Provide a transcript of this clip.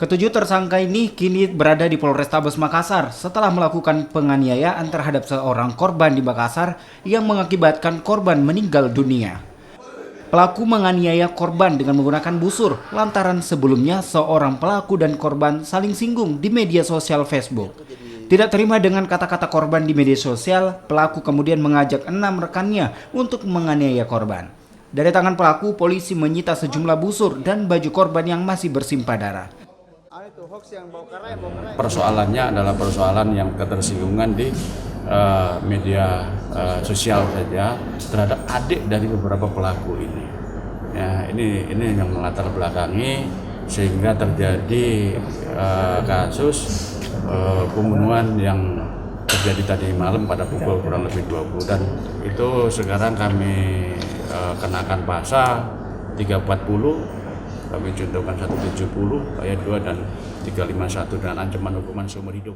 Ketujuh tersangka ini kini berada di Polrestabes Makassar setelah melakukan penganiayaan terhadap seorang korban di Makassar yang mengakibatkan korban meninggal dunia. Pelaku menganiaya korban dengan menggunakan busur lantaran sebelumnya seorang pelaku dan korban saling singgung di media sosial Facebook. Tidak terima dengan kata-kata korban di media sosial, pelaku kemudian mengajak 6 rekannya untuk menganiaya korban. Dari tangan pelaku, polisi menyita sejumlah busur dan baju korban yang masih bersimpah darah. Persoalannya adalah persoalan yang ketersinggungan di media sosial saja terhadap adik dari beberapa pelaku ini. Ya, ini yang melatar belakangi sehingga terjadi kasus pembunuhan yang terjadi tadi malam pada pukul kurang lebih 20, dan itu sekarang kami kenakan pasal 340, kami contohkan 170 ayat 2 dan 351 dengan ancaman hukuman seumur hidup.